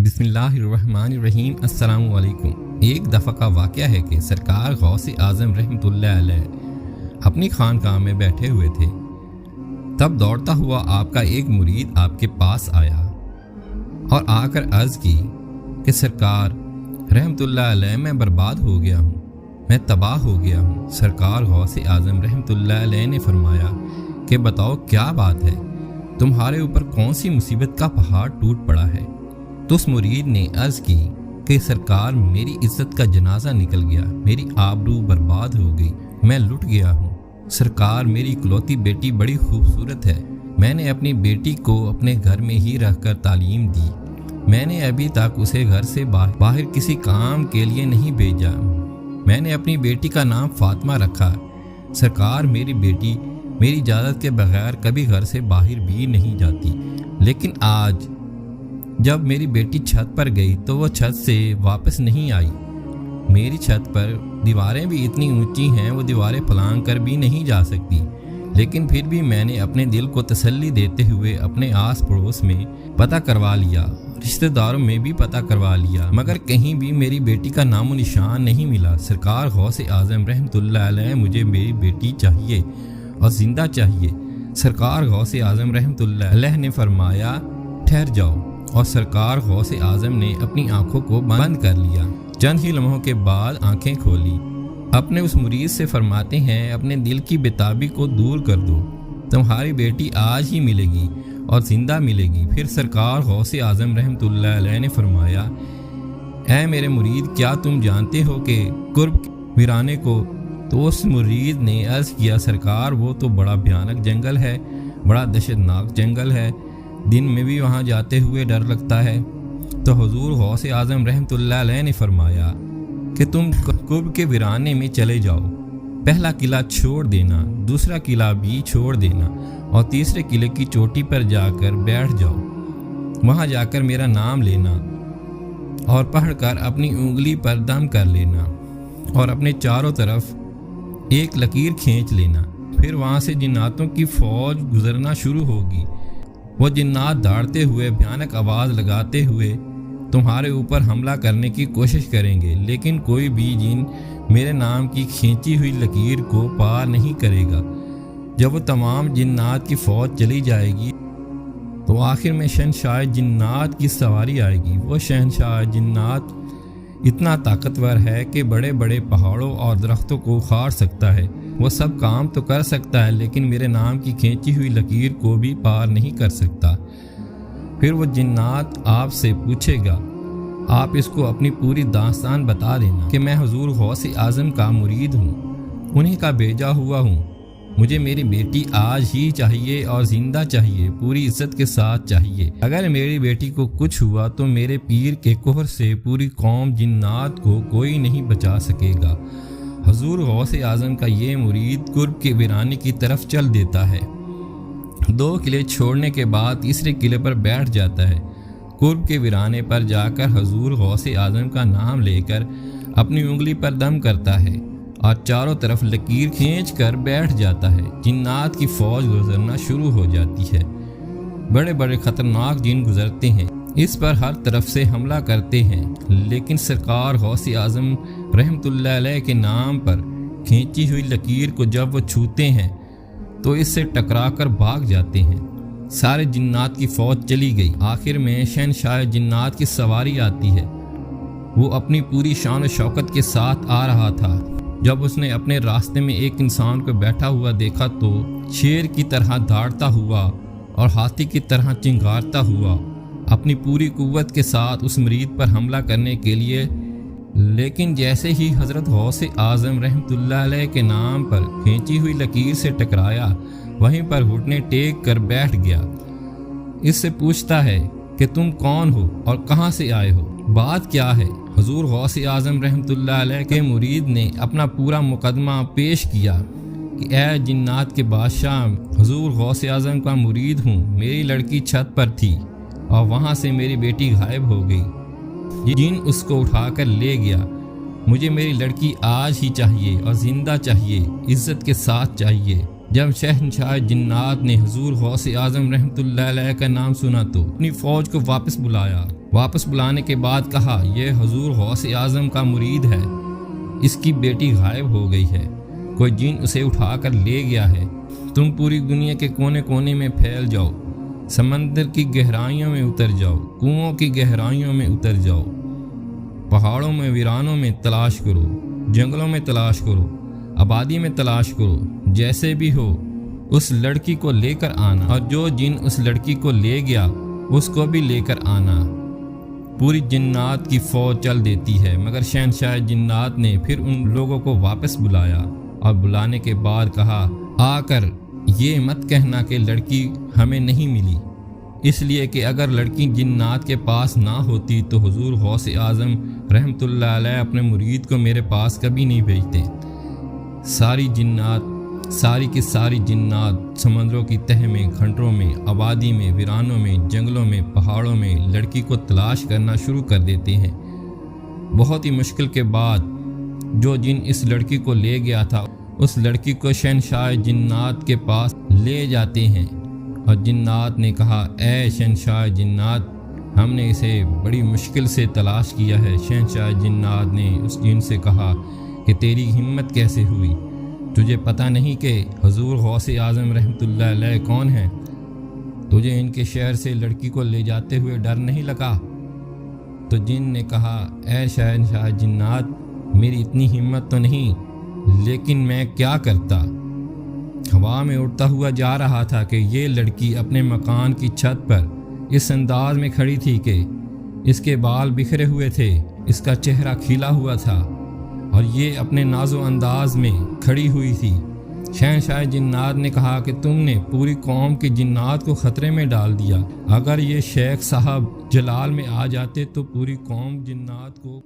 بسم اللہ الرحمن الرحیم۔ السلام علیکم۔ ایک دفعہ کا واقعہ ہے کہ سرکار غوث اعظم رحمۃ اللہ علیہ اپنی خانقاہ میں بیٹھے ہوئے تھے، تب دوڑتا ہوا آپ کا ایک مرید آپ کے پاس آیا اور آ کر عرض کی کہ سرکار رحمۃ اللہ علیہ میں برباد ہو گیا ہوں، میں تباہ ہو گیا ہوں۔ سرکار غوث اعظم رحمۃ اللہ علیہ نے فرمایا کہ بتاؤ کیا بات ہے، تمہارے اوپر کون سی مصیبت کا پہاڑ ٹوٹ پڑا ہے؟ تو اس مرید نے عرض کی کہ سرکار میری عزت کا جنازہ نکل گیا، میری آبرو برباد ہو گئی، میں لٹ گیا ہوں۔ سرکار میری اکلوتی بیٹی بڑی خوبصورت ہے، میں نے اپنی بیٹی کو اپنے گھر میں ہی رکھ کر تعلیم دی، میں نے ابھی تک اسے گھر سے باہر کسی کام کے لیے نہیں بھیجا، میں نے اپنی بیٹی کا نام فاطمہ رکھا۔ سرکار میری بیٹی میری اجازت کے بغیر کبھی گھر سے باہر بھی نہیں جاتی، لیکن آج جب میری بیٹی چھت پر گئی تو وہ چھت سے واپس نہیں آئی۔ میری چھت پر دیواریں بھی اتنی اونچی ہیں، وہ دیواریں پلانگ کر بھی نہیں جا سکتی، لیکن پھر بھی میں نے اپنے دل کو تسلی دیتے ہوئے اپنے آس پڑوس میں پتہ کروا لیا، رشتہ داروں میں بھی پتہ کروا لیا، مگر کہیں بھی میری بیٹی کا نام و نشان نہیں ملا۔ سرکار غوث اعظم رحمۃ اللہ علیہ مجھے میری بیٹی چاہیے اور زندہ چاہیے۔ سرکار غوث اعظم رحمۃ اللہ علیہ نے فرمایا ٹھہر جاؤ، اور سرکار غوث اعظم نے اپنی آنکھوں کو بند کر لیا۔ چند ہی لمحوں کے بعد آنکھیں کھولی، اپنے اس مرید سے فرماتے ہیں اپنے دل کی بےتابی کو دور کر دو، تمہاری بیٹی آج ہی ملے گی اور زندہ ملے گی۔ پھر سرکار غوث اعظم رحمۃ اللہ علیہ نے فرمایا اے میرے مرید، کیا تم جانتے ہو کہ قرب ویرانے کو؟ تو اس مرید نے عرض کیا سرکار وہ تو بڑا بھیانک جنگل ہے، بڑا دہشتناک جنگل ہے، دن میں بھی وہاں جاتے ہوئے ڈر لگتا ہے۔ تو حضور غوث اعظم رحمۃ اللہ علیہ نے فرمایا کہ تم قرب کے ویرانے میں چلے جاؤ، پہلا قلعہ چھوڑ دینا، دوسرا قلعہ بھی چھوڑ دینا، اور تیسرے قلعے کی چوٹی پر جا کر بیٹھ جاؤ، وہاں جا کر میرا نام لینا اور پڑھ کر اپنی انگلی پر دم کر لینا اور اپنے چاروں طرف ایک لکیر کھینچ لینا، پھر وہاں سے جناتوں کی فوج گزرنا شروع ہوگی۔ وہ جنات دھاڑتے ہوئے بھیانک آواز لگاتے ہوئے تمہارے اوپر حملہ کرنے کی کوشش کریں گے، لیکن کوئی بھی جن میرے نام کی کھینچی ہوئی لکیر کو پار نہیں کرے گا۔ جب وہ تمام جنات کی فوج چلی جائے گی تو آخر میں شہنشاہ جنات کی سواری آئے گی۔ وہ شہنشاہ جنات اتنا طاقتور ہے کہ بڑے بڑے پہاڑوں اور درختوں کو اکھاڑ سکتا ہے، وہ سب کام تو کر سکتا ہے لیکن میرے نام کی کھینچی ہوئی لکیر کو بھی پار نہیں کر سکتا۔ پھر وہ جنات آپ سے پوچھے گا، آپ اس کو اپنی پوری داستان بتا دینا کہ میں حضور غوث اعظم کا مرید ہوں، انہی کا بھیجا ہوا ہوں، مجھے میری بیٹی آج ہی چاہیے اور زندہ چاہیے، پوری عزت کے ساتھ چاہیے۔ اگر میری بیٹی کو کچھ ہوا تو میرے پیر کے کفر سے پوری قوم جنات کو کوئی نہیں بچا سکے گا۔ حضور غوث اعظم کا یہ مرید قرب کے ویرانے کی طرف چل دیتا ہے، 2 قلعے چھوڑنے کے بعد تیسرے قلعے پر بیٹھ جاتا ہے، قرب کے ویرانے پر جا کر حضور غوث اعظم کا نام لے کر اپنی انگلی پر دم کرتا ہے اور چاروں طرف لکیر کھینچ کر بیٹھ جاتا ہے۔ جنات کی فوج گزرنا شروع ہو جاتی ہے، بڑے بڑے خطرناک جن گزرتے ہیں، اس پر ہر طرف سے حملہ کرتے ہیں، لیکن سرکار غوث اعظم رحمۃ اللہ علیہ کے نام پر کھینچی ہوئی لکیر کو جب وہ چھوتے ہیں تو اس سے ٹکرا کر بھاگ جاتے ہیں۔ سارے جنات کی فوج چلی گئی، آخر میں شہنشاہ جنات کی سواری آتی ہے، وہ اپنی پوری شان و شوکت کے ساتھ آ رہا تھا۔ جب اس نے اپنے راستے میں ایک انسان کو بیٹھا ہوا دیکھا تو شیر کی طرح دھاڑتا ہوا اور ہاتھی کی طرح چنگارتا ہوا اپنی پوری قوت کے ساتھ اس مرید پر حملہ کرنے کے لیے، لیکن جیسے ہی حضرت غوث اعظم رحمۃ اللہ علیہ کے نام پر کھینچی ہوئی لکیر سے ٹکرایا، وہیں پر گھٹنے ٹیک کر بیٹھ گیا۔ اس سے پوچھتا ہے کہ تم کون ہو اور کہاں سے آئے ہو، بات کیا ہے؟ حضور غوث اعظم رحمۃ اللہ علیہ کے مرید نے اپنا پورا مقدمہ پیش کیا کہ اے جنات کے بادشاہ، حضور غوث اعظم کا مرید ہوں، میری لڑکی چھت پر تھی اور وہاں سے میری بیٹی غائب ہو گئی، یہ جن اس کو اٹھا کر لے گیا، مجھے میری لڑکی آج ہی چاہیے اور زندہ چاہیے، عزت کے ساتھ چاہیے۔ جب شہنشاہ جنات نے حضور غوث اعظم رحمۃ اللہ علیہ کا نام سنا تو اپنی فوج کو واپس بلایا۔ واپس بلانے کے بعد کہا، یہ حضور غوث اعظم کا مرید ہے، اس کی بیٹی غائب ہو گئی ہے، کوئی جن اسے اٹھا کر لے گیا ہے۔ تم پوری دنیا کے کونے کونے میں پھیل جاؤ، سمندر کی گہرائیوں میں اتر جاؤ، کنوؤں کی گہرائیوں میں اتر جاؤ، پہاڑوں میں ویرانوں میں تلاش کرو، جنگلوں میں تلاش کرو، آبادی میں تلاش کرو، جیسے بھی ہو اس لڑکی کو لے کر آنا، اور جو جن اس لڑکی کو لے گیا اس کو بھی لے کر آنا۔ پوری جنات کی فوج چل دیتی ہے، مگر شہنشاہ جنات نے پھر ان لوگوں کو واپس بلایا اور بلانے کے بعد کہا، آ کر یہ مت کہنا کہ لڑکی ہمیں نہیں ملی، اس لیے کہ اگر لڑکی جنات کے پاس نہ ہوتی تو حضور غوث اعظم رحمۃ اللہ علیہ اپنے مرید کو میرے پاس کبھی نہیں بھیجتے۔ ساری کی ساری جنات سمندروں کی تہہ میں، کھنڈروں میں، آبادی میں، ویرانوں میں، جنگلوں میں، پہاڑوں میں لڑکی کو تلاش کرنا شروع کر دیتے ہیں۔ بہت ہی مشکل کے بعد جو جن اس لڑکی کو لے گیا تھا اس لڑکی کو شہنشاہ جنات کے پاس لے جاتے ہیں، اور جنات نے کہا، اے شہنشاہ جنات، ہم نے اسے بڑی مشکل سے تلاش کیا ہے۔ شہنشاہ جنات نے اس جن سے کہا کہ تیری ہمت کیسے ہوئی؟ تجھے پتہ نہیں کہ حضور غوث اعظم رحمۃ اللہ علیہ کون ہے؟ تجھے ان کے شہر سے لڑکی کو لے جاتے ہوئے ڈر نہیں لگا؟ تو جن نے کہا، اے شہنشاہ جنات، میری اتنی ہمت تو نہیں، لیکن میں کیا کرتا؟ ہوا میں اڑتا ہوا جا رہا تھا کہ یہ لڑکی اپنے مکان کی چھت پر اس انداز میں کھڑی تھی کہ اس کے بال بکھرے ہوئے تھے، اس کا چہرہ کھلا ہوا تھا، اور یہ اپنے ناز و انداز میں کھڑی ہوئی تھی۔ شہنشاہ جنات نے کہا کہ تم نے پوری قوم کے جنات کو خطرے میں ڈال دیا، اگر یہ شیخ صاحب جلال میں آ جاتے تو پوری قوم جنات کو